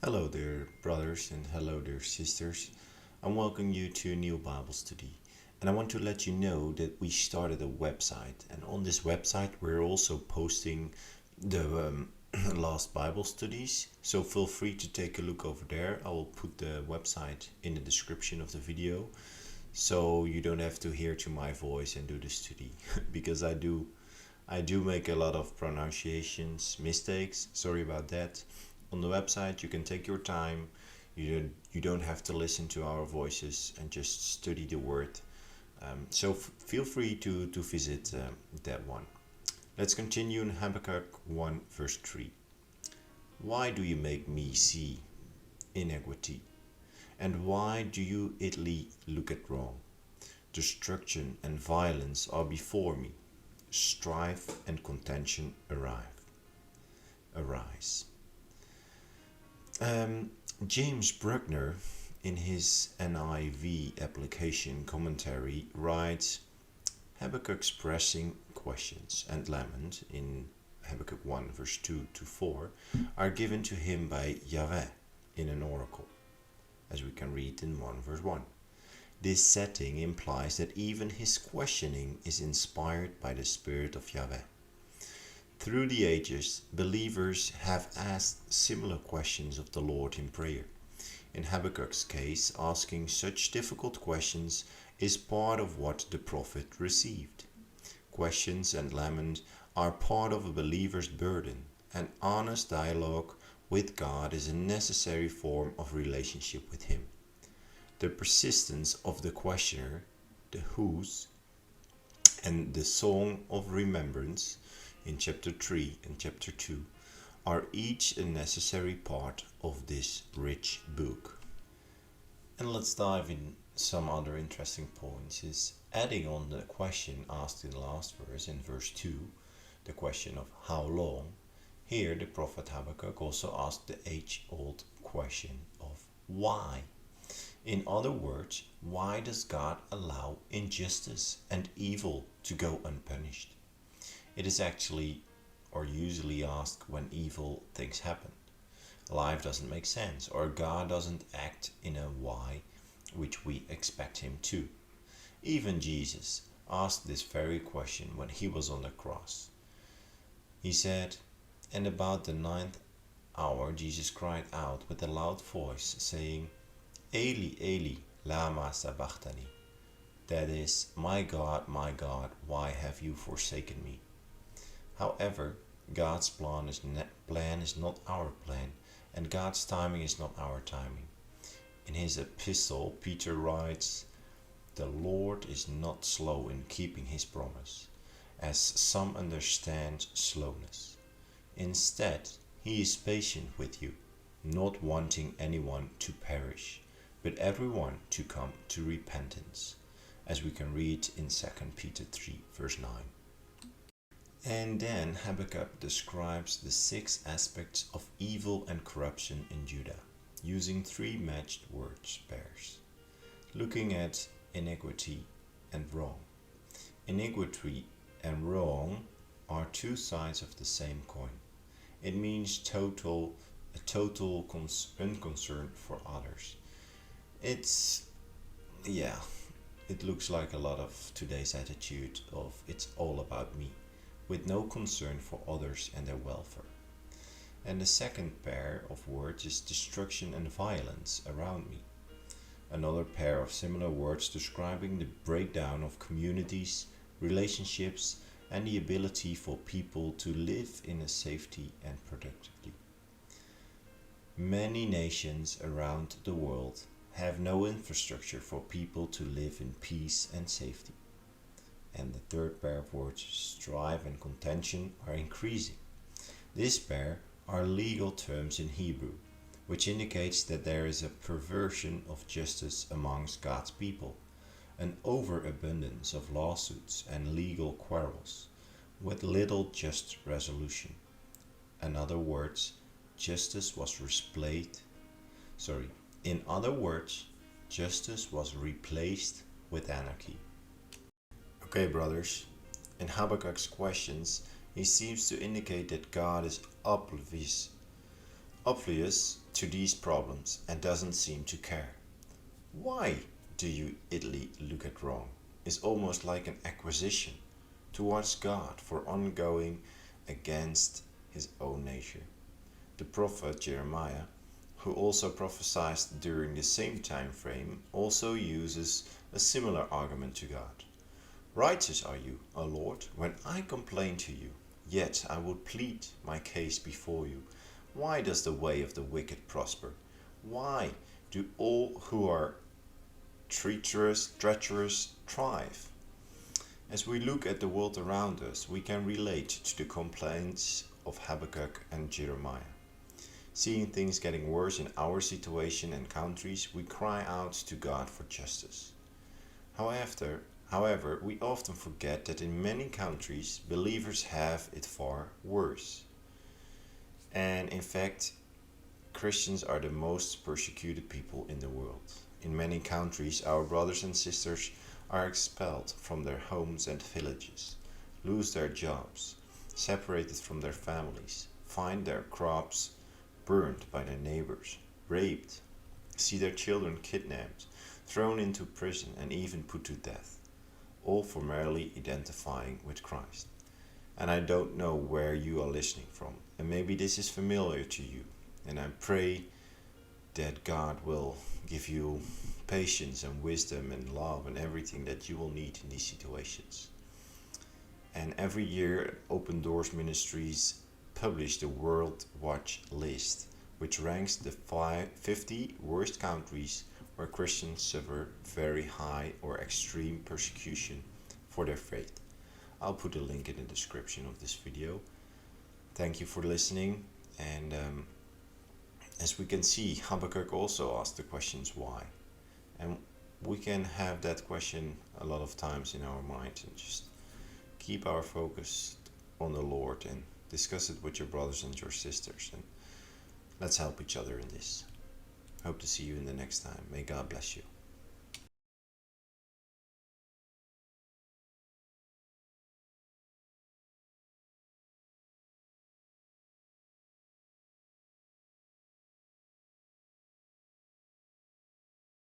Hello there, brothers, and hello there, sisters. I'm welcoming you to a new Bible study. And I want to let you know that we started a website. And on this website, we're also posting the last Bible studies. So feel free to take a look over there. I will put the website in the description of the video. So you don't have to hear to my voice and do the study. Because I do make a lot of pronunciations, mistakes. Sorry about that. On the website, you can take your time. You don't have to listen to our voices and just study the word. So feel free to visit that one. Let's continue in Habakkuk 1 verse 3. Why do you make me see iniquity? And why do you idly look at wrong? Destruction and violence are before me. Strife and contention arise. James Bruckner, in his NIV Application Commentary, writes, Habakkuk expressing questions and lament in Habakkuk 1 verse 2 to 4 are given to him by Yahweh in an oracle, as we can read in 1 verse 1. This setting implies that even his questioning is inspired by the Spirit of Yahweh. Through the ages, believers have asked similar questions of the Lord in prayer. In Habakkuk's case, asking such difficult questions is part of what the prophet received. Questions and lament are part of a believer's burden, and honest dialogue with God is a necessary form of relationship with Him. The persistence of the questioner, the whos, and the song of remembrance in chapter 3 and chapter 2 are each a necessary part of this rich book. And let's dive in some other interesting points is adding on the question asked in the last verse, in verse 2, the question of how long. Here the prophet Habakkuk also asked the age-old question of why. In other words, why does God allow injustice and evil to go unpunished? It is actually or usually asked when evil things happen. Life doesn't make sense, or God doesn't act in a way which we expect Him to. Even Jesus asked this very question when He was on the cross. He said, and about the 9th hour Jesus cried out with a loud voice, saying, Eli, Eli, lama sabachthani. That is, my God, why have you forsaken me? However, God's plan is not our plan, and God's timing is not our timing. In his epistle, Peter writes, the Lord is not slow in keeping His promise, as some understand slowness. Instead, He is patient with you, not wanting anyone to perish, but everyone to come to repentance, as we can read in 2 Peter 3 verse 9. And then Habakkuk describes the 6 aspects of evil and corruption in Judah, using 3 matched word pairs, looking at iniquity and wrong. Iniquity and wrong are 2 sides of the same coin. It means total unconcern for others. It looks like a lot of today's attitude of it's all about me, with no concern for others and their welfare. And the second pair of words is destruction and violence around me. Another pair of similar words describing the breakdown of communities, relationships, and the ability for people to live in a safety and productively. Many nations around the world have no infrastructure for people to live in peace and safety. And the third pair of words, strife and contention, are increasing. This pair are legal terms in Hebrew, which indicates that there is a perversion of justice amongst God's people, an overabundance of lawsuits and legal quarrels, with little just resolution. In other words, justice was replaced with anarchy. Okay, brothers, in Habakkuk's questions, he seems to indicate that God is oblivious to these problems and doesn't seem to care. Why do you idly look at wrong? Is almost like an acquisition towards God for ongoing against his own nature. The prophet Jeremiah, who also prophesied during the same time frame, also uses a similar argument to God. Righteous are you, O Lord, when I complain to you, yet I will plead my case before you. Why does the way of the wicked prosper? Why do all who are treacherous thrive? As we look at the world around us, we can relate to the complaints of Habakkuk and Jeremiah. Seeing things getting worse in our situation and countries, we cry out to God for justice. However, we often forget that in many countries, believers have it far worse. And in fact, Christians are the most persecuted people in the world. In many countries, our brothers and sisters are expelled from their homes and villages, lose their jobs, separated from their families, find their crops burned by their neighbors, raped, see their children kidnapped, thrown into prison, and even put to death, all for merely identifying with Christ. And I don't know where you are listening from, and maybe this is familiar to you, and I pray that God will give you patience and wisdom and love and everything that you will need in these situations. And every year, Open Doors Ministries publish the World Watch list, which ranks the 50 worst countries where Christians suffer very high or extreme persecution for their faith. I'll put a link in the description of this video. Thank you for listening, and as we can see, Habakkuk also asked the questions why. And we can have that question a lot of times in our mind and just keep our focus on the Lord and discuss it with your brothers and your sisters. And let's help each other in this. Hope to see you in the next time. May God bless you.